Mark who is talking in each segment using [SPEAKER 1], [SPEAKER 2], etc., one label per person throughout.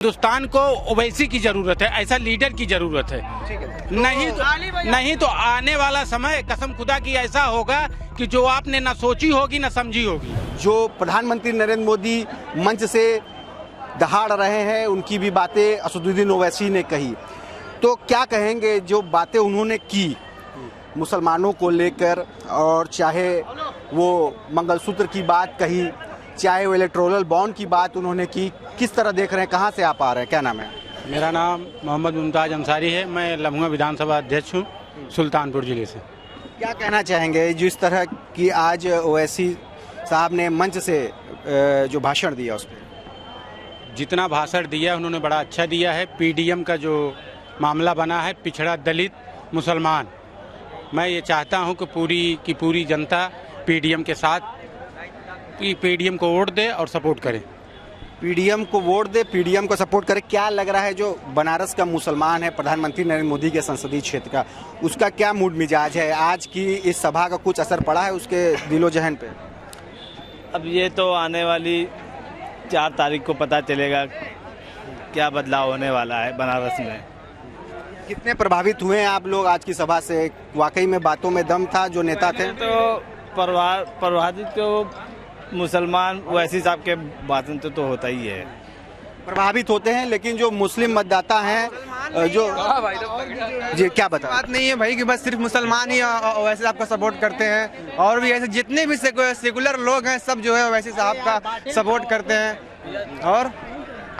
[SPEAKER 1] हिंदुस्तान को ओवैसी की जरूरत है, ऐसा लीडर की जरूरत है। नहीं तो आने वाला समय कसम खुदा की ऐसा होगा कि जो आपने न सोची होगी न समझी होगी।
[SPEAKER 2] जो प्रधानमंत्री नरेंद्र मोदी मंच से दहाड़ रहे हैं, उनकी भी बातें असदुद्दीन ओवैसी ने कही, तो क्या कहेंगे जो बातें उन्होंने की मुसलमानों को लेकर, और चाहे वो मंगलसूत्र की बात कही, चाहे वो इलेक्टोरल बॉन्ड की बात उन्होंने की, किस तरह देख रहे हैं? कहाँ से आप आ रहे हैं? क्या नाम है?
[SPEAKER 1] मेरा नाम मोहम्मद मुमताज अंसारी है। मैं लम्हुआ विधानसभा अध्यक्ष हूँ, सुल्तानपुर जिले से।
[SPEAKER 2] क्या कहना चाहेंगे जिस तरह की आज ओवैसी साहब ने मंच से जो भाषण दिया उस पर?
[SPEAKER 1] जितना भाषण दिया उन्होंने बड़ा अच्छा दिया है। पीडीएम का जो मामला बना है, पिछड़ा, दलित, मुसलमान, मैं ये चाहता हूँ कि पूरी जनता पीडीएम के साथ, पीडीएम को वोट दे और सपोर्ट करे।
[SPEAKER 2] पीडीएम को वोट दे, पीडीएम को सपोर्ट करे। क्या लग रहा है जो बनारस का मुसलमान है, प्रधानमंत्री नरेंद्र मोदी के संसदीय क्षेत्र का, उसका क्या मूड मिजाज है? आज की इस सभा का कुछ असर पड़ा है उसके दिलो जहन पे?
[SPEAKER 3] अब ये तो आने वाली 4 तारीख को पता चलेगा क्या बदलाव होने वाला है बनारस में।
[SPEAKER 2] कितने प्रभावित हुए हैं आप लोग आज की सभा से? वाकई में बातों में दम था जो नेता थे?
[SPEAKER 3] तो प्रभावित तो मुसलमान ओवैसी साहब के बातों से तो होता ही है,
[SPEAKER 2] प्रभावित होते हैं, लेकिन जो मुस्लिम मतदाता हैं जो जी क्या बता
[SPEAKER 4] बात नहीं है भाई कि बस सिर्फ मुसलमान ही ओवैसी साहब का सपोर्ट करते हैं, और भी ऐसे जितने भी सेकुलर लोग हैं सब जो है ओवैसी साहब का सपोर्ट करते हैं। और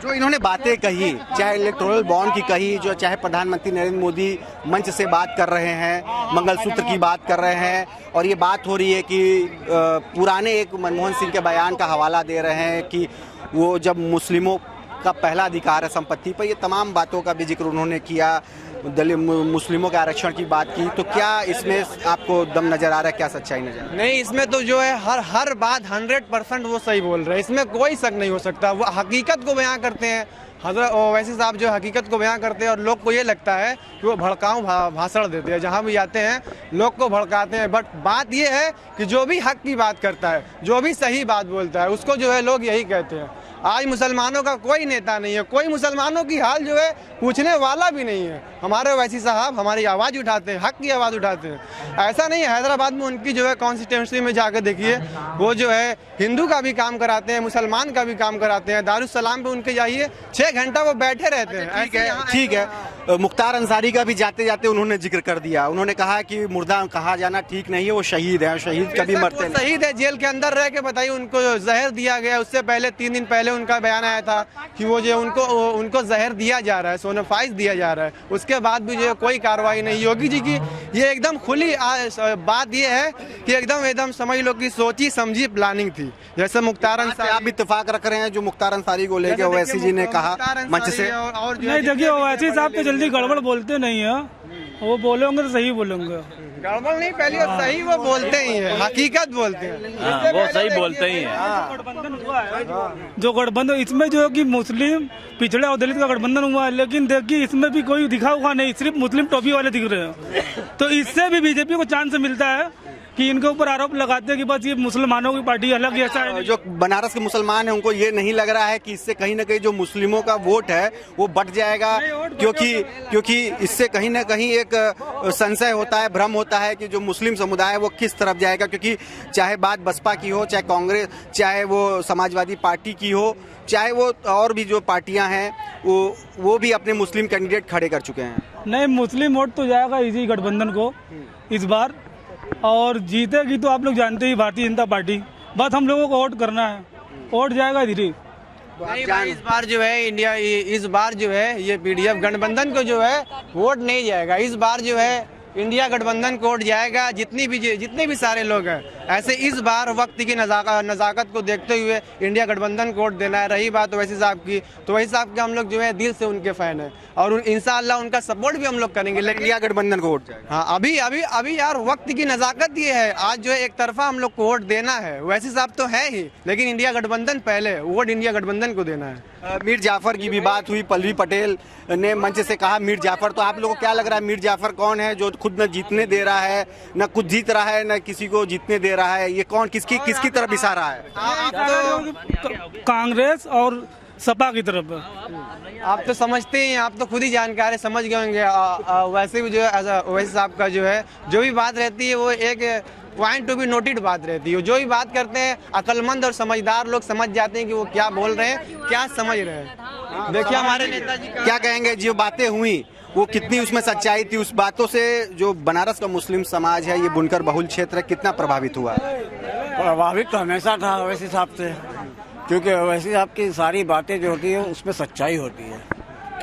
[SPEAKER 2] जो इन्होंने बातें कही, चाहे इलेक्टोरल बॉन्ड की कही, जो चाहे प्रधानमंत्री नरेंद्र मोदी मंच से बात कर रहे हैं, मंगलसूत्र की बात कर रहे हैं, और ये बात हो रही है कि पुराने एक मनमोहन सिंह के बयान का हवाला दे रहे हैं कि वो जब मुस्लिमों का पहला अधिकार है संपत्ति पर, ये तमाम बातों का भी जिक्र उन्होंने किया, दलित मुस्लिमों के आरक्षण की बात की। तो क्या इसमें आपको दम नजर आ रहा है? क्या सच्चाई नजर आ रहा है?
[SPEAKER 4] नहीं, इसमें तो जो है हर बात 100% वो सही बोल रहे हैं, इसमें कोई शक नहीं हो सकता। वो हकीकत को बयां करते हैं, हजरत ओवैसी साहब जो हकीकत को बयां करते हैं, और लोग को ये लगता है कि वो भड़काऊ भाषण देते हैं, जहां भी जाते हैं लोग को भड़काते हैं। बट बात ये है कि जो भी हक की बात करता है, जो भी सही बात बोलता है, उसको जो है लोग यही कहते हैं। आज मुसलमानों का कोई नेता नहीं है, कोई मुसलमानों की हाल जो है पूछने वाला भी नहीं है। हमारे ओवैसी साहब हमारी आवाज़ उठाते हैं, हक की आवाज़ उठाते हैं। ऐसा नहीं है, हैदराबाद में उनकी जो है कॉन्स्टिट्यूंसी में जाकर देखिए, वो जो है हिंदू का भी काम कराते हैं, मुसलमान का भी काम कराते हैं। दारुस्सलाम पे उनके जाइए, 6 घंटा वो बैठे रहते हैं।
[SPEAKER 2] ठीक है, मुख्तार अंसारी का भी जाते जाते उन्होंने जिक्र कर दिया। उन्होंने कहा कि मुर्दा कहा जाना ठीक नहीं है, वो शहीद है, शहीद कभी मरते नहीं।
[SPEAKER 4] शहीद है, जेल के अंदर रह के बताइए, उनको जहर दिया गया। उससे पहले 3 दिन पहले उनका बयान आया था कि वो जो उनको जहर दिया जा रहा है, सोनोफाइज दिया जा रहा है। उसके बाद भी जो कोई कार्रवाई नहीं। योगी जी की ये एकदम खुली बात ये है कि एकदम समझ लो कि सोची समझी प्लानिंग थी। जैसे मुख्तार अंसारी,
[SPEAKER 2] आप इत्तेफाक रख रहे हैं जो मुख्तार अंसारी को लेकर ओवैसी जी ने कहा मंच से?
[SPEAKER 4] और
[SPEAKER 5] नहीं, देखिए ओवैसी साहब तो जल्दी गड़बड़ बोलते नहीं है, वो बोलेंगे तो सही बोलेंगे।
[SPEAKER 4] गड़बड़ नहीं, पहले सही वो बोलते ही है, हकीकत बोलते हैं।
[SPEAKER 3] वो सही बोलते ही हैं।
[SPEAKER 5] जो गठबंधन इसमें जो है कि मुस्लिम, पिछड़े और दलित का गठबंधन हुआ है, लेकिन देखिए इसमें भी कोई दिखा हुआ नहीं, सिर्फ मुस्लिम टोपी वाले दिख रहे हैं। तो इससे भी बीजेपी को चांस मिलता है कि इनके ऊपर आरोप लगाते हैं कि बस ये मुसलमानों की पार्टी अलग ऐसा है।
[SPEAKER 2] जो बनारस के मुसलमान हैं उनको ये नहीं लग रहा है कि इससे कहीं ना कहीं जो मुस्लिमों का वोट है वो बट जाएगा, क्योंकि इससे कहीं ना कहीं एक संशय होता है, भ्रम होता है कि जो मुस्लिम समुदाय है वो किस तरफ जाएगा। क्योंकि चाहे बात बसपा की हो, चाहे कांग्रेस, चाहे वो समाजवादी पार्टी की हो, चाहे वो और भी जो पार्टियां हैं, वो भी अपने मुस्लिम कैंडिडेट खड़े कर चुके हैं।
[SPEAKER 5] नहीं, मुस्लिम वोट तो जाएगा इसी गठबंधन को इस बार, और जीतेगी तो आप लोग जानते ही भारतीय जनता पार्टी। बस हम लोगों को वोट करना है, वोट जाएगा धीरे।
[SPEAKER 4] नहीं भाई, इस बार जो है ये पीडीएफ गठबंधन को जो है वोट नहीं जाएगा। इस बार जो है इंडिया गठबंधन को वोट जाएगा, जितने भी सारे लोग हैं। ऐसे इस बार वक्त की नज़ाकत को देखते हुए इंडिया गठबंधन को वोट देना है। रही बात ओवैसी साहब की, तो ओवैसी साहब के हम लोग जो है दिल से उनके फैन हैं, और इंशाअल्लाह उनका सपोर्ट भी हम लोग करेंगे। लेकिन
[SPEAKER 2] इंडिया गठबंधन को वोट जाएगा।
[SPEAKER 4] हाँ, अभी यार वक्त की नज़ाकत ये है, आज जो है एक तरफा हम लोग को वोट देना है। ओवैसी साहब तो है ही, लेकिन इंडिया गठबंधन पहले, वोट इंडिया गठबंधन को देना है।
[SPEAKER 2] मीर जाफर की भी बात हुई, पल्लवी पटेल ने मंच से कहा मीर जाफर। तो आप लोगों को क्या लग रहा है, मीर जाफर कौन है जो खुद न जीतने दे रहा है, न खुद जीत रहा है, न किसी को जीतने दे रहा है? ये कौन किसकी तरफ इशारा है?
[SPEAKER 5] कांग्रेस और सपा की तरफ।
[SPEAKER 4] आप तो समझते हैं, आप तो खुद ही जानकार है, समझ गए होंगे। वैसे भी जो है ओवैसी साहब का जो है जो भी बात रहती है वो एक पॉइंट टू बी नोटेड बात रहती है। जो भी बात करते हैं अक्लमंद और समझदार लोग समझ जाते हैं कि वो क्या बोल रहे हैं, क्या समझ रहे हैं। देखिए हमारे नेताजी
[SPEAKER 2] क्या कहेंगे, जो बातें हुई वो कितनी उसमें सच्चाई थी? उस बातों से जो बनारस का मुस्लिम समाज है, ये बुनकर बहुल क्षेत्र है, कितना प्रभावित हुआ?
[SPEAKER 6] प्रभावित तो हमेशा था ओवैसी साहब से, क्योंकि ओवैसी साहब की सारी बातें जो होती है उसमें सच्चाई होती है।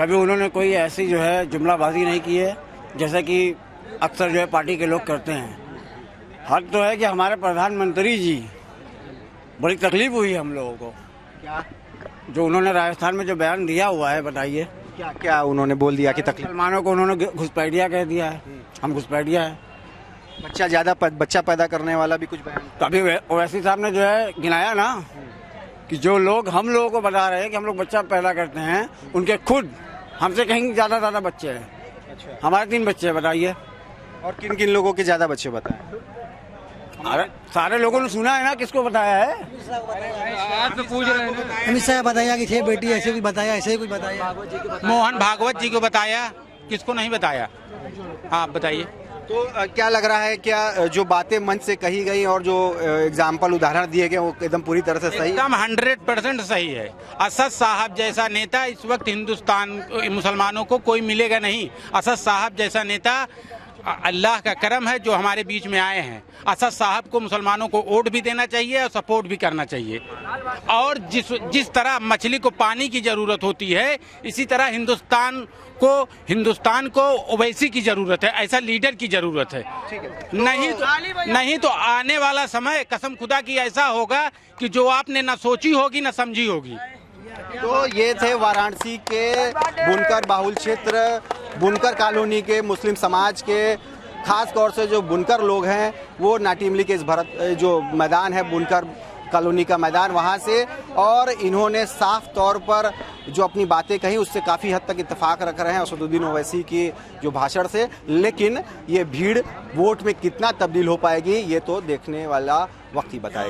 [SPEAKER 6] कभी उन्होंने कोई ऐसी जो है जुमलाबाजी नहीं की है जैसे कि अक्सर जो है पार्टी के लोग करते हैं। हद तो है कि हमारे प्रधानमंत्री जी, बड़ी तकलीफ हुई है हम लोगों को।
[SPEAKER 2] क्या
[SPEAKER 6] जो उन्होंने राजस्थान में जो बयान दिया हुआ है, बताइए।
[SPEAKER 2] क्या क्या उन्होंने बोल दिया कि तकलीफ?
[SPEAKER 6] मुसलमानों को उन्होंने घुसपैठिया कह दिया है, हम घुसपैठिया है।
[SPEAKER 2] बच्चा पैदा करने वाला भी कुछ बयान?
[SPEAKER 6] तभी ओवैसी साहब ने जो है गिनाया ना कि जो लोग हम लोगों को बता रहे हैं कि हम लोग बच्चा पैदा करते हैं, उनके खुद हमसे कहीं ज्यादा बच्चे हैं।
[SPEAKER 2] अच्छा।
[SPEAKER 6] हमारे 3 बच्चे हैं, बताइए।
[SPEAKER 2] और किन किन लोगों के ज्यादा बच्चे बताएं?
[SPEAKER 6] अरे सारे लोगों ने सुना है ना, किसको बताया है?
[SPEAKER 7] अमित शाह बताया कि 6 बेटी, ऐसे कुछ बताया, ऐसे ही कुछ बताया।
[SPEAKER 1] मोहन भागवत जी को बताया, किसको नहीं बताया? हाँ बताइए।
[SPEAKER 2] तो क्या लग रहा है, क्या जो बातें मंच से कही गई और जो एग्जाम्पल उदाहरण दिए गए वो एकदम पूरी तरह से सही?
[SPEAKER 1] एकदम 100% सही है। असद साहब जैसा नेता इस वक्त हिंदुस्तान मुसलमानों को कोई मिलेगा नहीं। असद साहब जैसा नेता अल्लाह का करम है जो हमारे बीच में आए हैं। असद साहब को मुसलमानों को वोट भी देना चाहिए और सपोर्ट भी करना चाहिए। और जिस तरह मछली को पानी की जरूरत होती है, इसी तरह हिंदुस्तान को ओवैसी की जरूरत है, ऐसा लीडर की जरूरत है। नहीं तो आने वाला समय कसम खुदा की ऐसा होगा कि जो आपने न सोची होगी न समझी होगी।
[SPEAKER 2] तो ये थे वाराणसी के बुनकर बाहुल क्षेत्र, बुनकर कॉलोनी के मुस्लिम समाज के, खास तौर से जो बुनकर लोग हैं वो नाटी-इमली के इस जो मैदान है बुनकर कॉलोनी का मैदान, वहाँ से, और इन्होंने साफ तौर पर जो अपनी बातें कही उससे काफ़ी हद तक इत्तेफाक रख रहे हैं असदुद्दीन ओवैसी की जो भाषण से। लेकिन ये भीड़ वोट में कितना तब्दील हो पाएगी ये तो देखने वाला वक्त ही बताएगा।